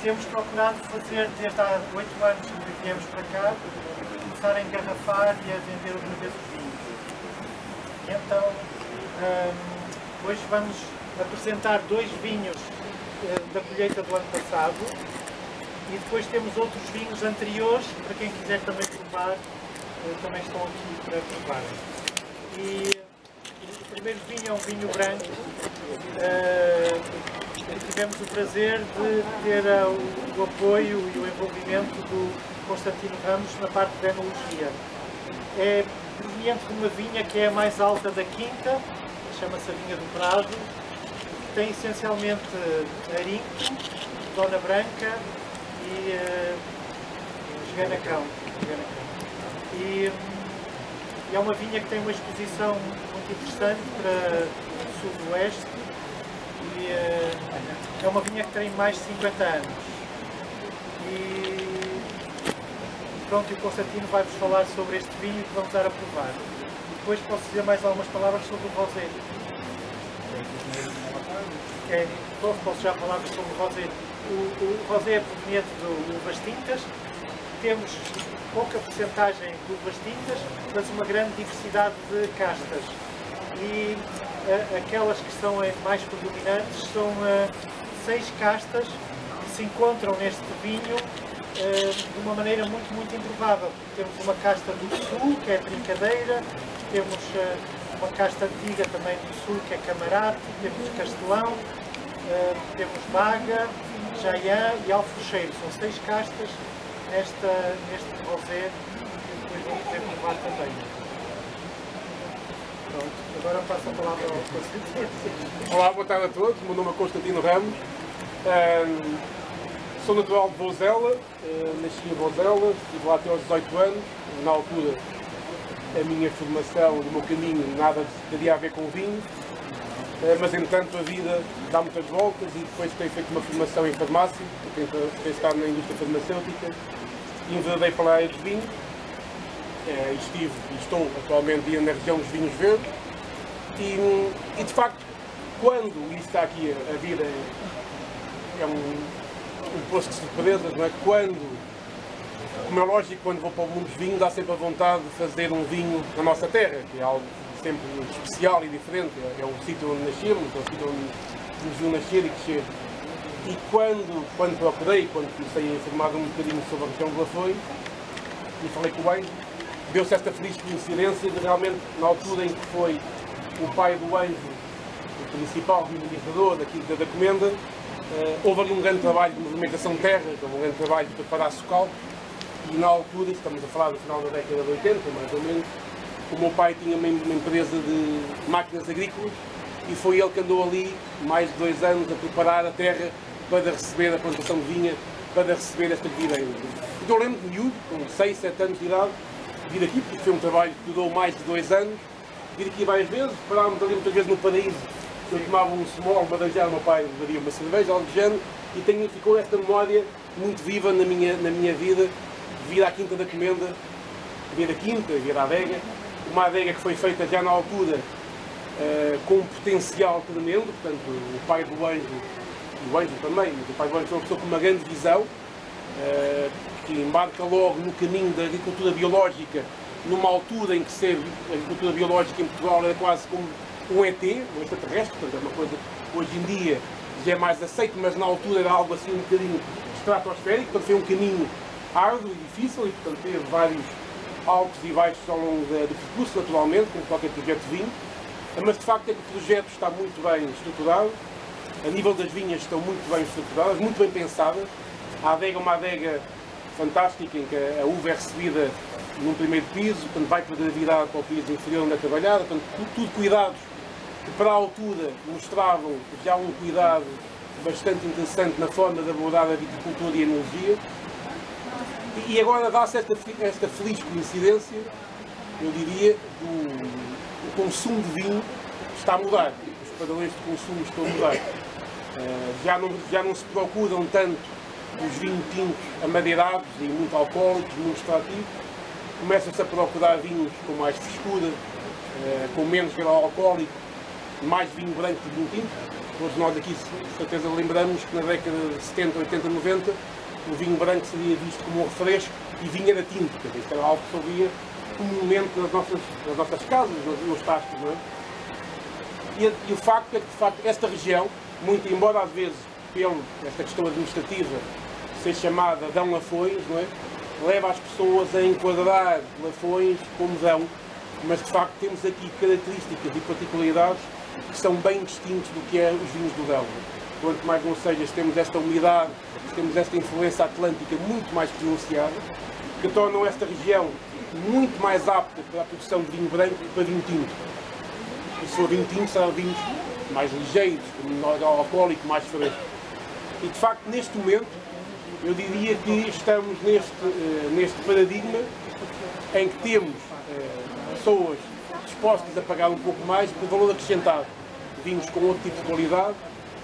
temos procurado fazer, desde há 8 anos que viemos para cá, começar a engarrafar e a vender outra vez os vinhos. E então, hoje vamos apresentar 2 vinhos da colheita do ano passado e depois temos outros vinhos anteriores, para quem quiser também provar, também estão aqui para provarem. E o primeiro vinho é um vinho branco. Tivemos o prazer de ter o apoio e o envolvimento do Constantino Ramos na parte da enologia. É proveniente de uma vinha que é a mais alta da Quinta, chama-se a Vinha do Prado, que tem essencialmente arinco, dona branca e esganacão. E é uma vinha que tem uma exposição muito interessante para o sudoeste e é uma vinha que tem mais de 50 anos. E pronto, e o Constantino vai-vos falar sobre este vinho que vamos dar a provar. E depois posso dizer mais algumas palavras sobre o rosé. Posso já falar sobre o rosé. O rosé é proveniente de uvas tintas. Temos pouca porcentagem de uvas tintas, mas uma grande diversidade de castas. E aquelas que são mais predominantes são 6 castas que se encontram neste vinho de uma maneira muito improvável. Temos uma casta do sul, que é a Trincadeira, temos uma casta antiga também do sul, que é Camarate, temos Castelão, temos Baga, Jaiã e Alfrocheiro. São 6 castas neste rosé, que depois vamos ver provar também. Pronto, agora passo a palavra ao Constantino. Olá, boa tarde a todos. O meu nome é Constantino Ramos. Sou natural de Vozela, nasci em Vozela, estive lá até aos 18 anos. Na altura, a minha formação, o meu caminho, nada teria a ver com vinho. Mas, entretanto, a vida dá muitas voltas e depois tenho feito uma formação em farmácia, tenho estado na indústria farmacêutica e enveredei para a área dos vinhos. Estive e estou atualmente na região dos vinhos verdes e de facto, quando, e está aqui a vida é um poço de surpresas, não é? Quando, como é lógico, quando vou para o mundo dos vinhos, dá sempre a vontade de fazer um vinho na nossa terra, que é algo sempre especial e diferente, é o sítio onde nascemos, é o sítio onde nos viu nascer e crescer. E quando procurei, quando comecei a informar um bocadinho sobre a região de Lafões, e falei com o Anjo, deu-se esta feliz coincidência de realmente, na altura em que foi o pai do Anjo, o principal dinamizador daqui da Comenda, houve ali um grande trabalho de movimentação de terra, um grande trabalho de preparar socalco, e na altura, estamos a falar do final da década de 80, mais ou menos, o meu pai tinha uma empresa de máquinas agrícolas e foi ele que andou ali mais de 2 anos a preparar a terra para receber a plantação de vinha, para receber esta videira. Então eu lembro de miúdo, com 6, 7 anos de idade, vir aqui, porque foi um trabalho que durou mais de 2 anos, vir aqui várias vezes, parávamos ali muitas vezes no Paraíso, eu tomava um small, maranjado, o meu pai daria uma cerveja, algo do género, e ficou esta memória muito viva na minha vida, vir à Quinta da Comenda, vir à Quinta, vir à adega, uma adega que foi feita já na altura com um potencial tremendo, portanto o pai do Anjo, e o Anjo também, mas o pai do Anjo foi uma pessoa com uma grande visão, que embarca logo no caminho da agricultura biológica, numa altura em que ser agricultura biológica em Portugal era quase como um ET, um extraterrestre, portanto é uma coisa que hoje em dia já é mais aceito, mas na altura era algo assim um bocadinho estratosférico, portanto foi um caminho árduo e difícil e portanto teve vários altos e baixos ao longo do percurso, naturalmente, como qualquer projeto de vinho, mas de facto é que o projeto está muito bem estruturado, a nível das vinhas estão muito bem estruturadas, muito bem pensadas, a adega é uma adega fantástica em que a uva é recebida num primeiro piso, portanto vai para a gravidade para o piso inferior onde é trabalhada, portanto tudo cuidados que para a altura mostravam já um cuidado bastante interessante na forma de abordar a viticultura e a enologia. E agora dá-se esta feliz coincidência, eu diria, o consumo de vinho está a mudar, os padrões de consumo estão a mudar. Já não se procuram tanto os vinhos tintos amadeirados e muito alcoólicos, muito extrativos, começam-se a procurar vinhos com mais frescura, com menos grau alcoólico mais vinho branco que vinho tinto. Todos nós aqui, com certeza, lembramos que na década de 70, 80, 90, o vinho branco seria visto como um refresco e vinho era tinto. Isto era algo que se ouvia comumente nas nossas casas, nos tascos, não é? E o facto é que, de facto, esta região, muito embora às vezes, esta questão administrativa, seja chamada Dão Lafões, não é? Leva as pessoas a enquadrar Lafões como Dão, mas de facto temos aqui características e particularidades que são bem distintos do que é os vinhos do Dão. Quanto mais não seja, temos esta umidade, temos esta influência atlântica muito mais pronunciada, que tornam esta região muito mais apta para a produção de vinho branco e para vinho tinto. E se for vinho tinto, serão vinhos mais ligeiros, com menor alcoólico, mais fresco. E de facto, neste momento, eu diria que estamos neste paradigma em que temos pessoas dispostas a pagar um pouco mais por valor acrescentado. Vinhos com outro tipo de qualidade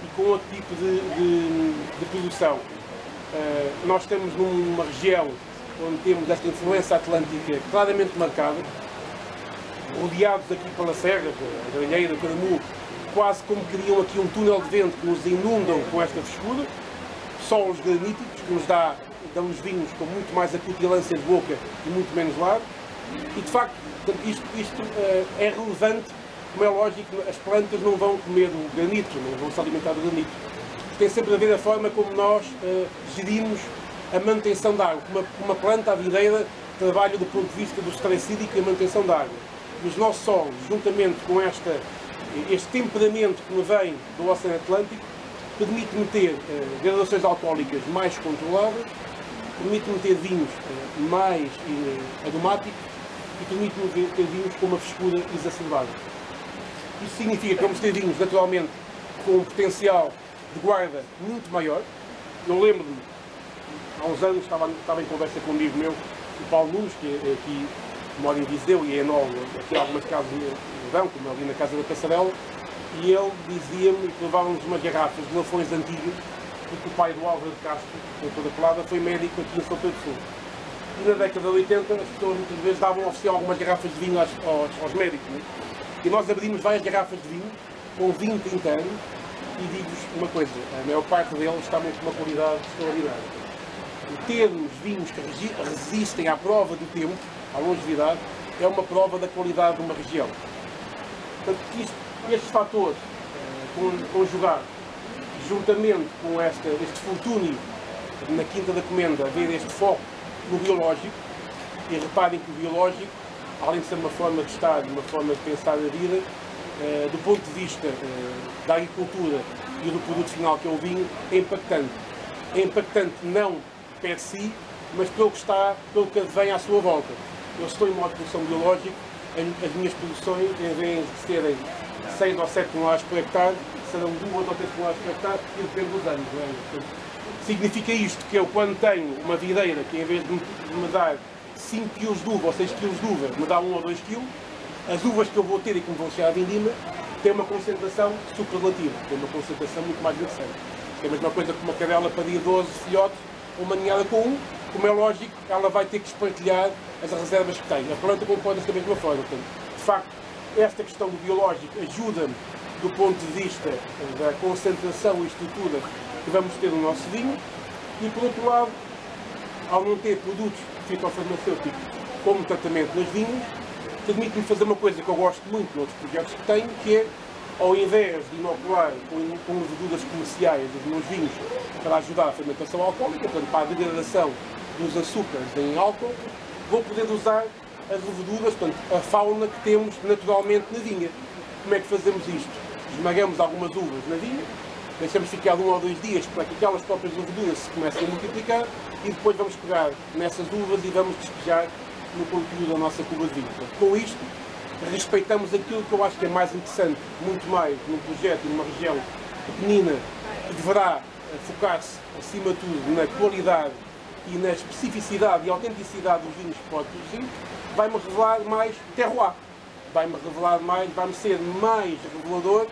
e com outro tipo de produção. Nós estamos numa região onde temos esta influência atlântica claramente marcada, rodeados aqui pela serra, a Gralheira, o Caramu, quase como criam aqui um túnel de vento que nos inundam com esta frescura, solos graníticos que nos dão-nos vinhos com muito mais acutilância de boca e muito menos largo, e de facto isto é relevante, como é lógico, as plantas não vão comer o granito, não vão se alimentar do granito. Tem sempre a ver a forma como nós gerimos a manutenção da água. Uma planta, a videira, trabalha do ponto de vista do stress hídrico e a manutenção da água. E os nossos solos, juntamente com este temperamento que me vem do Oceano Atlântico, permite-me ter gradações alcoólicas mais controladas, permite-me ter vinhos mais aromáticos e permite-me ter vinhos com uma frescura exacerbada. Isso significa que vamos ter vinhos, naturalmente, com um potencial de guarda muito maior. Eu lembro-me, há uns anos, estava em conversa com um amigo meu, o Paulo Nunes, que aqui mora em Viseu e é enólogo, aqui há algumas casas no Dão, como ali na Casa da Passarela, e ele dizia-me que levávamos umas garrafas de Lafões antigos, porque o pai do Álvaro de Castro, doutor da Pelada, foi médico aqui em São Pedro do Sul. E na década de 80, as pessoas muitas vezes davam a oferecer algumas garrafas de vinho aos médicos, né? E nós abrimos várias garrafas de vinho, com 20, 30 anos, e digo-vos uma coisa, a maior parte deles está com uma qualidade extraordinária. E termos vinhos que resistem à prova do tempo, à longevidade, é uma prova da qualidade de uma região. Portanto, estes fatores, conjugados, juntamente com este fortúnio na Quinta da Comenda, haver este foco no biológico, e reparem que o biológico, além de ser uma forma de estar, uma forma de pensar a vida, do ponto de vista da agricultura e do produto final que é o vinho, é impactante. É impactante não per si, mas pelo que vem à sua volta. Eu estou em modo de produção biológica, as minhas produções, em vez de serem 6 ou 7 toneladas por hectare, serão 2 ou 3 toneladas por hectare, e depende dos anos. Não é? Portanto, significa isto que eu, quando tenho uma videira que, em vez de me dar 5 kg de uva ou 6 kg de uva, me dá 1 ou 2 kg, as uvas que eu vou ter e que me vão chegar à vindima têm uma concentração superlativa, têm uma concentração muito mais interessante. É a mesma coisa que uma cadela paria 12 filhotes, ou uma ninhada com um, como é lógico, ela vai ter que espartilhar as reservas que tem. A planta comporta-se da mesma forma. Portanto, de facto, esta questão do biológico ajuda-me do ponto de vista da concentração e estrutura que vamos ter no nosso vinho, e por outro lado, ao não ter produtos fitofarmacêuticos como tratamento nos vinhos, permite-me fazer uma coisa que eu gosto muito noutros projetos que tenho, que é, ao invés de inocular com leveduras comerciais os meus vinhos para ajudar a fermentação alcoólica, portanto, para a degradação dos açúcares em álcool, vou poder usar as leveduras, portanto, a fauna que temos naturalmente na vinha. Como é que fazemos isto? Esmagamos algumas uvas na vinha, deixamos ficar 1 ou 2 dias para que aquelas próprias leveduras se comecem a multiplicar, e depois vamos pegar nessas uvas e vamos despejar no conteúdo da nossa cuba de vinho. Portanto, com isto, respeitamos aquilo que eu acho que é mais interessante, muito mais num projeto e numa região pequenina, que deverá focar-se, acima de tudo, na qualidade e na especificidade e autenticidade dos vinhos que pode produzir, vai-me revelar mais terroir, vai-me revelar mais, vai-me ser mais revelador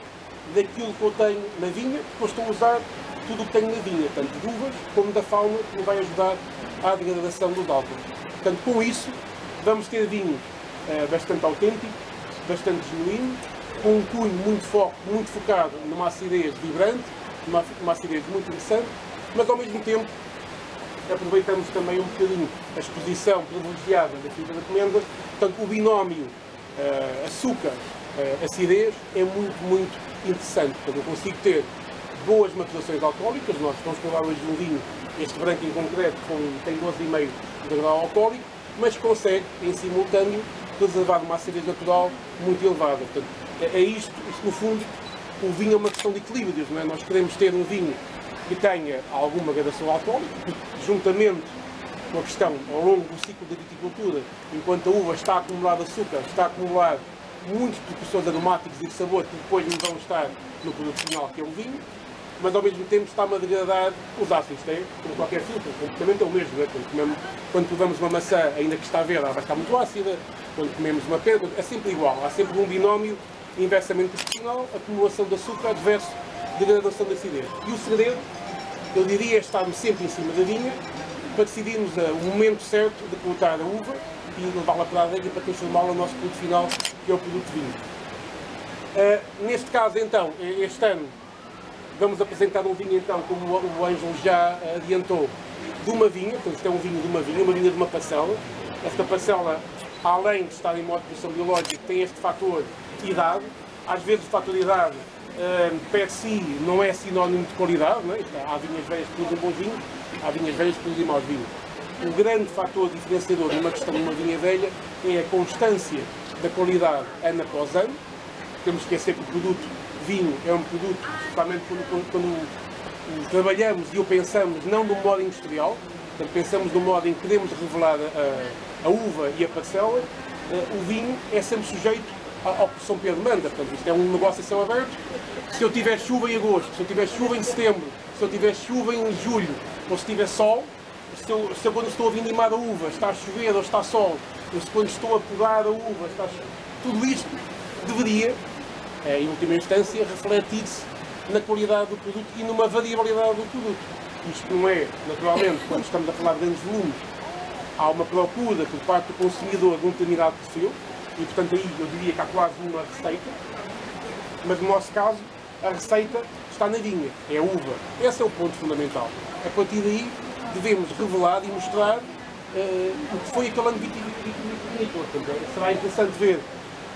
daquilo que eu tenho na vinha, porque eu estou a usar tudo o que tenho na vinha, tanto de uvas como da fauna, que me vai ajudar à degradação dos álcools. Portanto, com isso, vamos ter vinhos bastante autênticos, bastante genuínos, com um cunho muito focado numa acidez vibrante, uma acidez muito interessante, mas ao mesmo tempo aproveitamos também um bocadinho a exposição privilegiada da fibra de amêndoas. Portanto, o binómio açúcar-acidez é muito interessante. Portanto, eu consigo ter boas maturações alcoólicas. Nós vamos provar hoje um vinho, este branco em concreto, tem 12,5 de grau alcoólico, mas consegue, em simultâneo, preservar uma acidez natural muito elevada. Portanto, é isto no fundo, o vinho é uma questão de equilíbrios, não é? Nós queremos ter um vinho que tenha alguma gradação alcoólica, juntamente com a questão, ao longo do ciclo da viticultura, enquanto a uva está a acumular açúcar, está a acumular muitos precursores aromáticos e de sabor que depois não vão estar no produto final, que é o vinho, mas ao mesmo tempo está-me a degradar os ácidos. Isto é, como qualquer fruta, o comportamento é o mesmo. É? Quando provamos uma maçã, ainda que está verde, ela vai estar muito ácida. Quando comemos uma pedra, é sempre igual. Há sempre um binómio inversamente proporcional, acumulação de açúcar versus degradação da acidez. E o segredo, eu diria, é estarmos sempre em cima da vinha para decidirmos o momento certo de colocar a uva e levá-la para a adega para transformá-la no nosso produto final, que é o produto vinho. Neste caso, então, este ano, vamos apresentar um vinho, então, como o Ângelo já adiantou, de uma vinha. Portanto, isto é um vinho de uma vinha de uma parcela. Esta parcela, além de estar em modo de produção biológica, tem este fator idade. Às vezes o fator idade, per si, não é sinónimo de qualidade. Não é? Há vinhas velhas que produzem bom vinho, há vinhas velhas que produzem mau vinho. O grande fator diferenciador numa questão de uma vinha velha é a constância da qualidade ano após ano. Temos que esquecer que o produto vinho é um produto, principalmente quando trabalhamos e o pensamos não de um modo industrial, portanto, pensamos de um modo em que queremos revelar a uva e a parcela. O vinho é sempre sujeito ao que São Pedro manda. Portanto, isto é um negócio a céu aberto. Se eu tiver chuva em agosto, se eu tiver chuva em setembro, se eu tiver chuva em julho, ou se tiver sol, se eu quando estou a vindimar a uva está a chover ou está sol, ou se quando estou a podar a uva está a chover, tudo isto deveria, em última instância, refletir-se na qualidade do produto e numa variabilidade do produto. Isto não é, naturalmente, quando estamos a falar de grandes volumes, há uma procura por parte do consumidor de um determinado perfil, e portanto aí eu diria que há quase uma receita, mas no nosso caso a receita está na vinha, é a uva. Esse é o ponto fundamental. A partir daí devemos revelar e mostrar o que foi aquele ano vitivinícola. Será interessante ver,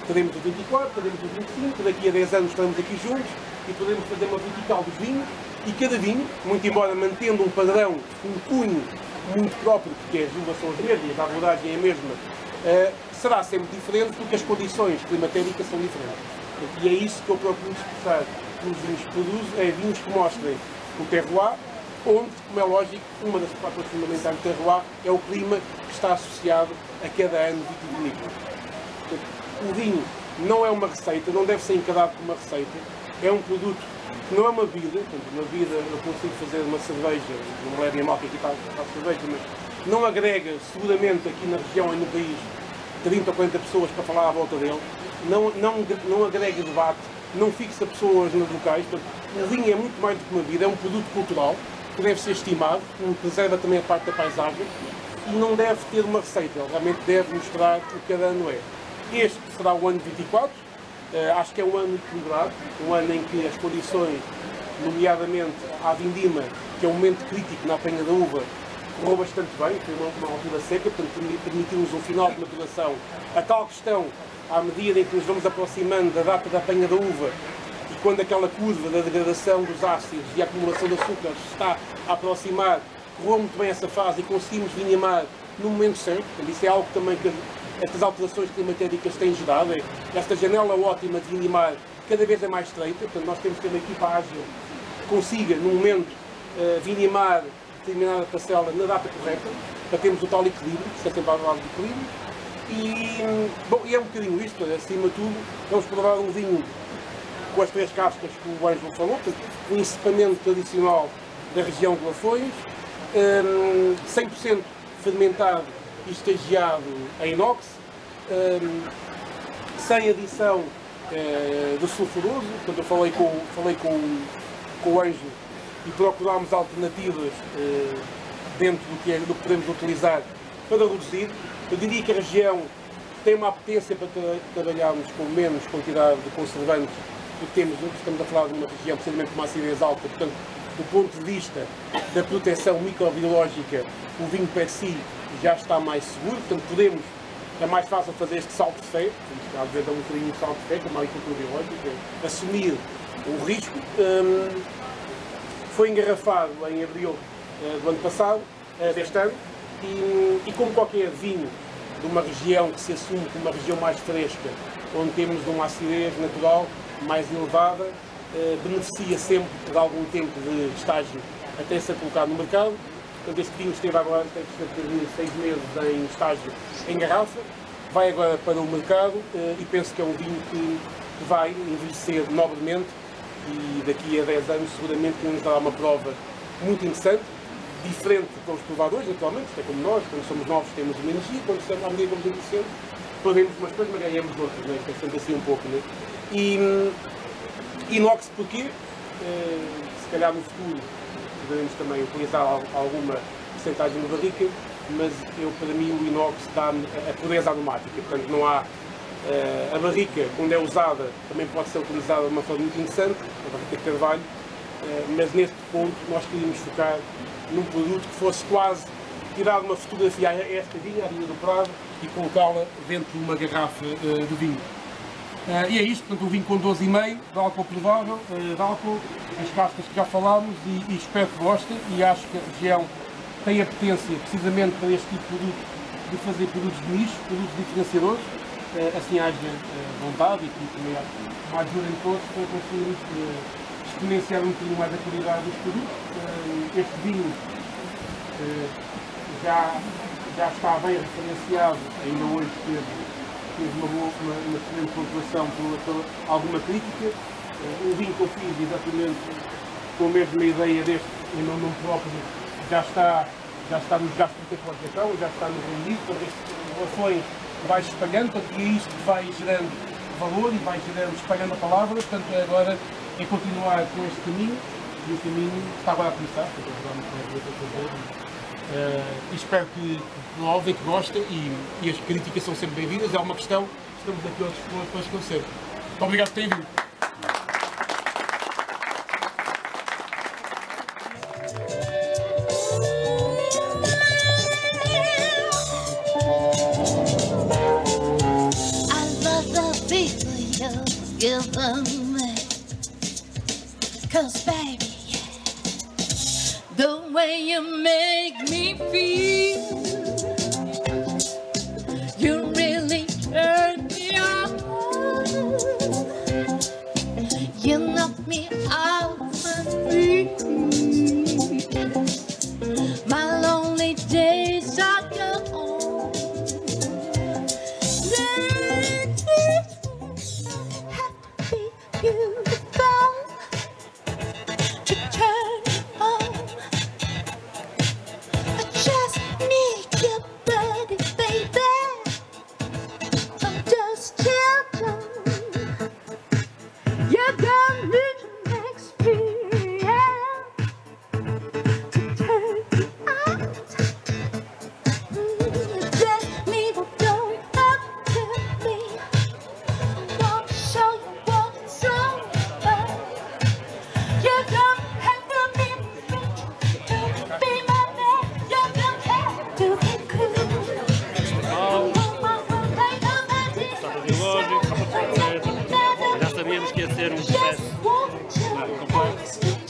teremos o 24, teremos o 25, daqui a 10 anos estaremos aqui juntos e podemos fazer uma vertical dos vinhos, e cada vinho, muito embora mantendo um padrão, um cunho muito próprio, porque as uvas são as mesmas, a abordagem é a mesma, será sempre diferente porque as condições climatéricas são diferentes. E é isso que eu procuro expressar nos vinhos que produzo, é vinhos que mostrem o terroir, onde, como é lógico, uma das fatores fundamentais do terroir é o clima que está associado a cada ano vitivinícola. O vinho não é uma receita, não deve ser encarado como uma receita, é um produto que não é uma bebida. Portanto, uma bebida, eu consigo fazer uma cerveja, não me levem a mal que aqui está a cerveja, mas não agrega, seguramente aqui na região e no país, 30 ou 40 pessoas para falar à volta dele, não agrega debate, não fixa pessoas nos locais. Portanto, o vinho é muito mais do que uma bebida, é um produto cultural que deve ser estimado, que preserva também a parte da paisagem e não deve ter uma receita, ele realmente deve mostrar o que cada ano é. Este será o ano de 24, acho que é um ano equilibrado, um ano em que as condições, nomeadamente à vindima, que é um momento crítico na apanha da uva, correu bastante bem, foi uma altura seca, portanto permitiu-nos um final de maturação. A tal questão, à medida em que nos vamos aproximando da data da apanha da uva, e quando aquela curva da degradação dos ácidos e a acumulação de açúcar está a aproximar, correu muito bem essa fase e conseguimos vindimar no momento certo. Portanto, isso é algo também que estas alterações climatéricas têm gerado. Esta janela ótima de vindimar cada vez é mais estreita, portanto nós temos que ter uma equipa ágil que consiga, no momento, vindimar determinada parcela na data correta, para termos o tal equilíbrio, que é sempre a base de equilíbrio. E é um bocadinho isto, acima de tudo, vamos provar um vinho com as 3 cascas que o Ângelo falou, um encepamento tradicional da região de Lafões, 100% fermentado e estagiado em inox, sem adição de sulfuroso. Portanto, eu falei com o Ângelo e procurámos alternativas dentro do que podemos utilizar para reduzir. Eu diria que a região tem uma apetência para trabalharmos com menos quantidade de conservantes do que estamos a falar de uma região precisamente com uma acidez alta, portanto, do ponto de vista da proteção microbiológica, o vinho per si já está mais seguro, portanto é mais fácil fazer este salto de fé, às vezes é um bocadinho de salto de fé, como a agricultura biológica, assumir o risco. Foi engarrafado em abril do ano passado, deste ano, e como qualquer vinho de uma região que se assume como uma região mais fresca, onde temos uma acidez natural mais elevada, beneficia sempre de algum tempo de estágio até ser colocado no mercado. Portanto, este vinho esteve agora cerca de 6 meses em estágio em garrafa, vai agora para o mercado e penso que é um vinho que vai envelhecer nobremente e daqui a 10 anos seguramente nos dará uma prova muito interessante, diferente para os provadores, naturalmente, isto é como nós, quando somos novos temos uma energia, quando estamos à medida que vamos envelhecendo, perdemos umas coisas, mas ganhamos outras, né? É sempre assim um pouco. Né? E inox porquê? Se calhar no futuro poderemos também utilizar alguma porcentagem de barrica, mas para mim o inox dá-me a pureza aromática, portanto não há a barrica, quando é usada, também pode ser utilizada de uma forma muito interessante, a barrica de carvalho, mas neste ponto nós queríamos focar num produto que fosse quase tirar uma fotografia a esta vinha, a vinha do Prado, e colocá-la dentro de uma garrafa de vinho. E é isto, portanto, o vinho com 12,5 de álcool provável, de álcool, as cascas que já falámos, e espero que gostem, e acho que a região tem a potência, precisamente para este tipo de produto, de fazer produtos de nicho, produtos diferenciadores, assim haja vontade e que também ajudem todos para conseguirmos exponenciar um bocadinho mais a qualidade dos produtos. Este vinho já está bem referenciado, ainda hoje teve uma excelente pontuação por alguma crítica. O vinho que eu fiz exatamente com a mesma ideia deste em meu nome próprio já está nos gastos de colocação, já está no rendido, portanto estas relações vai espalhando, portanto, e é isto que vai gerando valor e vai gerando, espalhando a palavra, portanto agora é continuar com este caminho, e o caminho está agora a começar, portanto vamos fazer. E espero que provem, que gostem, e as críticas são sempre bem-vindas, é uma questão que estamos aqui ao dispor para esclarecer. Muito obrigado por terem vindo. Cause baby, the way you make me feel, you really turn me on. You knock me out my feet. My lonely days are gone. Have to be beautiful to turn on. I just need your body, baby, from dusk till dawn. You got me an experience to turn me on. Let me go down up to me. Want to show you what it's all about. You don't have to be rich to be my man. You don't have to be cool. Já sabíamos que ia ser um processo completo.